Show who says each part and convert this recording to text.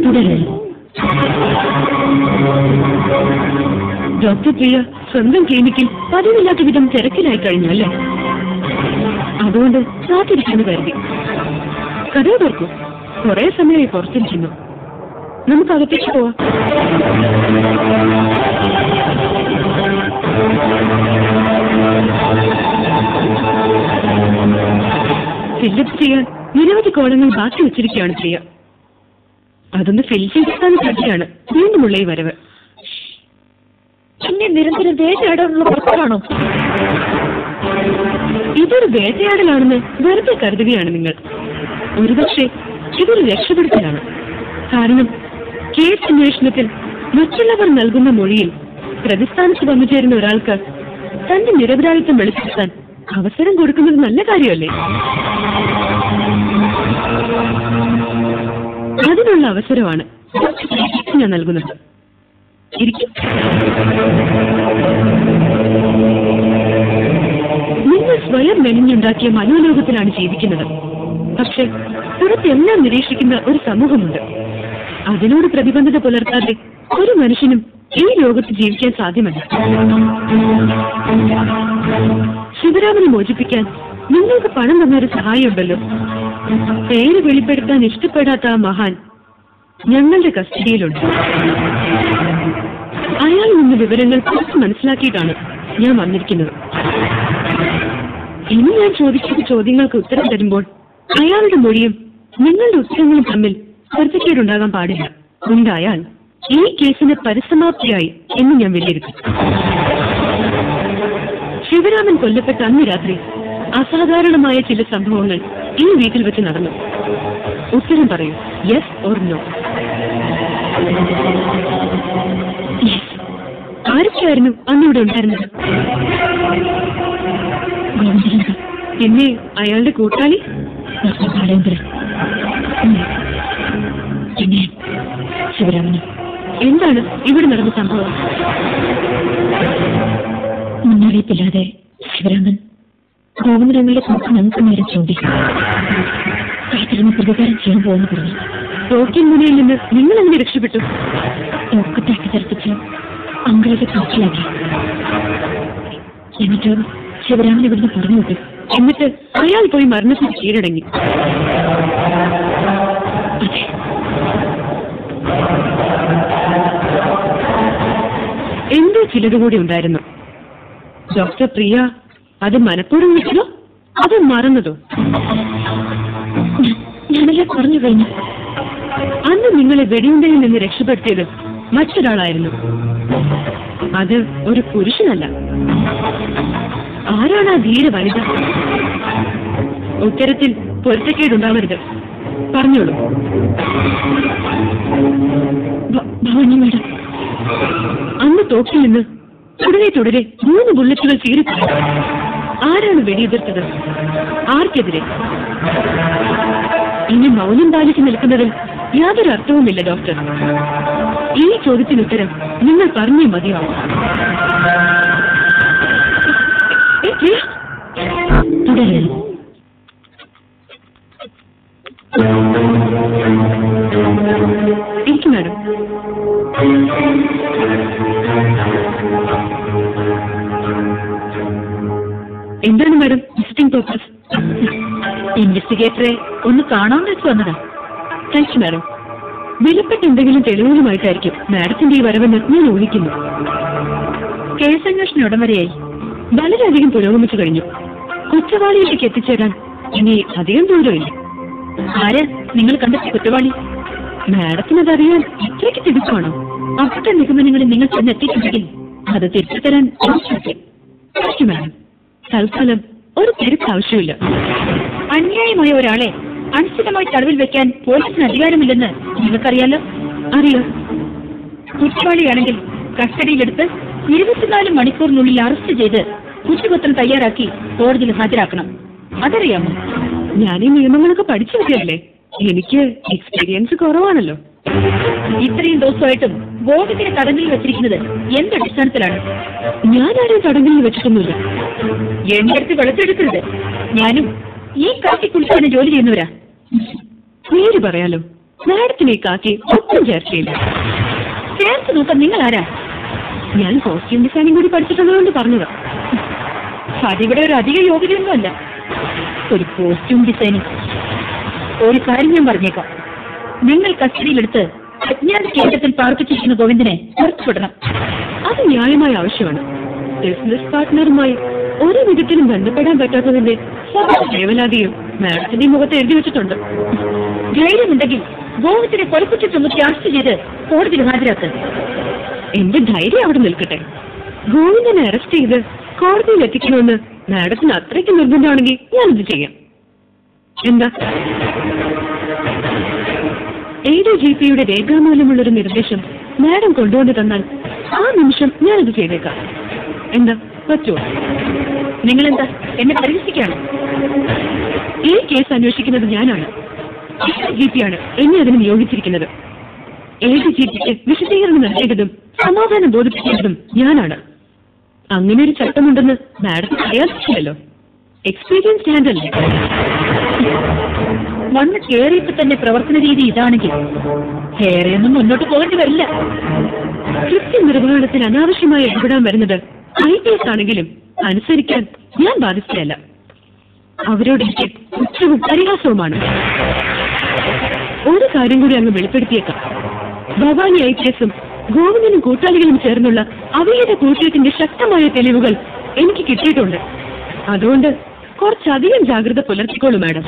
Speaker 1: തുടരുന്നു. ഡോക്ടർ പ്രിയ സ്വന്തം ക്ലിനിക്കിൽ പതിവില്ലാത്ത വിധം തിരക്കിലായി കഴിഞ്ഞു അല്ലേ? അതുകൊണ്ട് കാത്തിരിക്കുന്നു കരുതി. കഥ തുറക്കൂ. കുറെ സമയമായി പുറത്തിരിക്കുന്നു. നമുക്ക് അകത്തേക്ക് പോവാം. ഫില്ലപ്പ് ചെയ്യാൻ നിരവധി കോളങ്ങൾ ബാക്കി വെച്ചിരിക്കുകയാണ് പ്രിയ. അതൊന്ന് ഫിൽ ചെയ്തെത്താൻ സാധ്യമാണ് വീണ്ടുമുള്ള ഈ വരവ്. പിന്നെ നിരന്തരം വേട്ടയാടാനുള്ള പുറത്താണോ? ഇതൊരു വേട്ടയാടലാണെന്ന് വെറുതെ കരുതുകയാണ് നിങ്ങൾ. ഒരുപക്ഷെ ഇതൊരു രക്ഷപ്പെടുത്തലാണ്. കാരണം കേസ് അന്വേഷണത്തിൽ മറ്റുള്ളവർ നൽകുന്ന മൊഴിയിൽ പ്രതിസ്ഥാനത്ത് വന്നുചേരുന്ന ഒരാൾക്ക് തന്റെ നിരപരാധിത്വം വെളിപ്പെടുത്താൻ അവസരം കൊടുക്കുന്നത് നല്ല കാര്യമല്ലേ? അതിനുള്ള അവസരമാണ് ഞാൻ നൽകുന്നത്. നിങ്ങൾ സ്വയം മെനഞ്ഞുണ്ടാക്കിയ മനോലോകത്തിലാണ് ജീവിക്കുന്നത്. പക്ഷെ പുറത്തെല്ലാം നിരീക്ഷിക്കുന്ന ഒരു സമൂഹമുണ്ട്. അതിനോട് പ്രതിബദ്ധത പുലർത്താതെ ഒരു മനുഷ്യനും ഈ ലോകത്ത് ജീവിക്കാൻ സാധ്യമല്ല. ശിവരാമനെ മോചിപ്പിക്കാൻ നിങ്ങൾക്ക് പണം തന്നൊരു സഹായമുണ്ടല്ലോ. പേര് വെളിപ്പെടുത്താൻ ഇഷ്ടപ്പെടാത്ത ആ മഹാൻ ഞങ്ങളുടെ കസ്റ്റഡിയിലുണ്ട്. അയാൾ നിന്ന് വിവരങ്ങൾ കുറച്ച് മനസ്സിലാക്കിയിട്ടാണ് ഞാൻ വന്നിരിക്കുന്നത്. ഇനി ഞാൻ ചോദിക്കുന്ന ചോദ്യങ്ങൾക്ക് ഉത്തരം തരുമ്പോൾ അയാളുടെ മൊഴിയും നിങ്ങളുടെ ഉത്തരങ്ങളും തമ്മിൽ പൊരുത്തക്കേടുണ്ടാകാൻ പാടില്ല. ഉണ്ടായാൽ ഈ കേസിന് പരിസമാപ്തിയായി എന്ന് ഞാൻ വിലയിരുത്തും. ശിവരാമൻ കൊല്ലപ്പെട്ട അന്ന് രാത്രി അസാധാരണമായ ചില സംഭവങ്ങൾ ഈ വീട്ടിൽ വെച്ച് നടന്നു. ഉത്തരം പറയൂ, യെസ് ഓർ നോ. ആരൊക്കെയായിരുന്നു അന്നിവിടെ ഉണ്ടായിരുന്നത്? പിന്നെ അയാളുടെ കൂട്ടാളി പിന്നെ ശിവരാമന്. എന്താണ് ഇവിടെ നടന്ന സംഭവം? മുന്നറിയിപ്പില്ലാതെ ശിവരാമൻ ഗോവിന്ദങ്ങളുടെ കുറിച്ച് ഞങ്ങൾക്ക് നേരെ ചോദിക്കും. കാത്തിരുന്ന് പ്രതികാരം ചെയ്യാൻ പോകുന്ന പറഞ്ഞു. തോക്കിൻ മുനയിൽ നിന്ന് നിങ്ങൾ എങ്ങനെ രക്ഷപ്പെട്ടു? തോക്കത്താക്കി തെറിപ്പിച്ച് അങ്കളുടെ കാറ്റിലാക്കി. എന്നിട്ട് ശിവരാമൻ ഇവിടുന്ന് പറഞ്ഞു വിട്ടു. എന്നിട്ട് അയാൾ പോയി മരണത്തിൽ കീഴടങ്ങി. അതെ, എന്തോ ചിലത് കൂടി ഉണ്ടായിരുന്നു. ഡോക്ടർ പ്രിയ അത് മനഃപൂർവ്വം വെച്ചതോ അത് മറന്നതോ? ഞാനെല്ലാം പറഞ്ഞു കഴിഞ്ഞു. അന്ന് നിങ്ങളെ വെടിയുണ്ടയിൽ നിന്ന് രക്ഷപ്പെടുത്തിയത് മറ്റൊരാളായിരുന്നു. അത് ഒരു പുരുഷനല്ല. ആരാണ് ആ ധീര വനിത? ഉത്തരത്തിൽ പൊരുത്തക്കേടുണ്ടാവരുത്, പറഞ്ഞോളൂ. ഭവാനി മേഡം, അന്ന് തോക്കിൽ നിന്ന് തുടരെ 3 ബുള്ളറ്റുകൾ ചീറിപ്പോയി. ആരാണ് വെടിയുതിർത്തത്? ആർക്കെതിരെ? ഇനി മൗനം പാലിച്ചു നിൽക്കുന്നതിൽ യാതൊരു അർത്ഥവുമില്ല ഡോക്ടർ. ഈ ചോദ്യത്തിന് ഉത്തരം നിങ്ങൾ പറഞ്ഞേ മതിയാവും. തുടരുന്നു. ഇരിക്കും മാഡം. എന്താണ് മാഡം വിസിറ്റിംഗ് പർപ്പസ്? ഇൻവെസ്റ്റിഗേറ്ററെ ഒന്ന് കാണാമെന്ന് വെച്ച് വന്നതാ. Thanks madam. വിലപ്പെട്ട എന്തെങ്കിലും തെളിവുകളുമായിട്ടായിരിക്കും മാഡത്തിന്റെ ഈ വരവെന്ന് ഞാൻ ഊഹിക്കുന്നു. കേസന്വേഷണം ഉടൻ വരെയായി വളരെയധികം പുരോഗമിച്ചു കഴിഞ്ഞു. കുറ്റവാളിയിലേക്ക് എത്തിച്ചേരാൻ ഇനി അധികം ദൂരമില്ല. ആര് നിങ്ങൾ കണ്ടെത്തിയ കുറ്റവാളി? മാഡത്തിനതറിയാൻ ഇത്രയ്ക്ക് തിരിച്ചാണോ? അവിടുത്തെ നിഗമനങ്ങളിൽ നിങ്ങൾ ചെന്ന് എത്തിയിട്ടുണ്ടെങ്കിൽ അത് തിരിച്ചുതരാൻ മാഡം. തൽക്കാലം ഒരു തിരിച്ച് ആവശ്യമില്ല. അന്യായമായ ഒരാളെ അനിശ്ചിതമായി തടവിൽ വെക്കാൻ പോലീസിന് അധികാരമില്ലെന്ന് നിങ്ങൾക്കറിയാലോ? അറിയാം. കുറ്റവാളിയാണെങ്കിൽ കസ്റ്റഡിയിലെടുത്ത് 24 മണിക്കൂറിനുള്ളിൽ അറസ്റ്റ് ചെയ്ത് കുറ്റപത്രം തയ്യാറാക്കി കോടതിയിൽ ഹാജരാക്കണം. അതറിയാമോ? ഞാൻ ഈ നിയമങ്ങളൊക്കെ പഠിച്ചു വെച്ചല്ലേ. എനിക്ക് എക്സ്പീരിയൻസ് കുറവാണല്ലോ. ഇത്രയും ദിവസമായിട്ടും ഗോവിന്ദിനെ തടങ്കലിൽ വെച്ചിരിക്കുന്നത് എന്തടിസ്ഥാനത്തിലാണ്? ഞാൻ ആരെയും തടങ്കലിൽ വെച്ചിട്ടൊന്നുമില്ല. എന്റെ അടുത്ത് വെളുത്തെടുക്കരുത്. ഞാനും ഈ കാട്ടി കുളിച്ചാണ് ജോലി ചെയ്യുന്നവരാ. പേര് പറയാലോ, മാഡത്തിനെ കാക്കി ഒട്ടും ചേർച്ചയില്ല. ചേർത്ത് നോക്കാൻ നിങ്ങൾ ആരാ? ഞാൻ കോസ്റ്റ്യൂം ഡിസൈനിങ് കൂടി പഠിച്ചിട്ടുള്ളതുകൊണ്ട് പറഞ്ഞത്. അതിവിടെ ഒരു അധിക യോഗ്യതയൊന്നുമല്ല. ഒരു കോസ്റ്റ്യൂം ഡിസൈനിങ്. ഒരു കാര്യം ഞാൻ പറഞ്ഞേക്കാം, നിങ്ങൾ കസ്റ്റഡിയിലെടുത്ത് അജ്ഞാത കേന്ദ്രത്തിൽ പാർപ്പിച്ചിരിക്കുന്ന ഗോവിന്ദനെ പുറത്തുവിടണം. അത് ന്യായമായ ആവശ്യമാണ്. ബിസിനസ് പാർട്ട്ണറുമായി ഒരു വിധത്തിലും ബന്ധപ്പെടാൻ പറ്റാത്തതിന്റെ വേവലാതിയും മാഡത്തിന്റെ മുഖത്ത് എഴുതി വെച്ചിട്ടുണ്ട്. ധൈര്യമുണ്ടെങ്കിൽ ഗോവിന്ദനെ കൊലക്കുറ്റി ചുമത്തി അറസ്റ്റ് ചെയ്ത് കോടതിയിൽ ഹാജരാക്കുക. എന്റെ ധൈര്യം അവിടെ നിൽക്കട്ടെ. ഗോവിന്ദനെ അറസ്റ്റ് ചെയ്ത് കോടതിയിൽ എത്തിക്കണമെന്ന് മാഡത്തിന് അത്രയ്ക്ക് നിർബന്ധമാണെങ്കിൽ ഞാനിത് ചെയ്യാം. എന്താ? ADGPയുടെ രേഖാമൂലമുള്ളൊരു നിർദ്ദേശം മാഡം കൊണ്ടുവന്ന് തന്നാൽ ആ നിമിഷം ഞാനത് ചെയ്തേക്കാം. എന്താ, പറ്റുമോ? നിങ്ങളെന്താ എന്നെ പരിഹസിക്കാണ്? ഈ കേസ് അന്വേഷിക്കുന്നത് ഞാനാണ്. ADGPയാണ് എന്നെ അതിന് നിയോഗിച്ചിരിക്കുന്നത്. ADGPക്ക് വിശദീകരണം നൽകേണ്ടതും സമാധാനം ബോധിപ്പിക്കേണ്ടതും ഞാനാണ്. അങ്ങനെ ഒരു ചട്ടമുണ്ടെന്ന് മാഡത്തിന് അറിയാതില്ലല്ലോ. എക്സ്പീരിയൻസ് ഹാൻഡല്ലേ. വന്ന് കയറിയപ്പോ തന്നെ പ്രവർത്തന രീതി ഇതാണെങ്കിൽ ഏറെയൊന്നും മുന്നോട്ട് പോകേണ്ടി വരില്ല. കൃത്യനിർവഹണത്തിൽ അനാവശ്യമായി ഇടപെടാൻ വരുന്നത് IPS ആണെങ്കിലും അനുസരിക്കാൻ ഞാൻ ബാധിച്ചതല്ല. അവരോട് എനിക്ക് ഉച്ചവും പരിഹാസവുമാണ്. ഒരു കാര്യം കൂടി അങ്ങ് വെളിപ്പെടുത്തിയേക്കാം. ഭവാനി IPSഉം ഗോവിന്ദനും കൂട്ടാളികളും ചേർന്നുള്ള അവയുടെ കൂട്ടുകെട്ടിന്റെ ശക്തമായ തെളിവുകൾ എനിക്ക് കിട്ടിയിട്ടുണ്ട്. അതുകൊണ്ട് കുറച്ചധികം ജാഗ്രത പുലർത്തിക്കോളൂ മാഡം.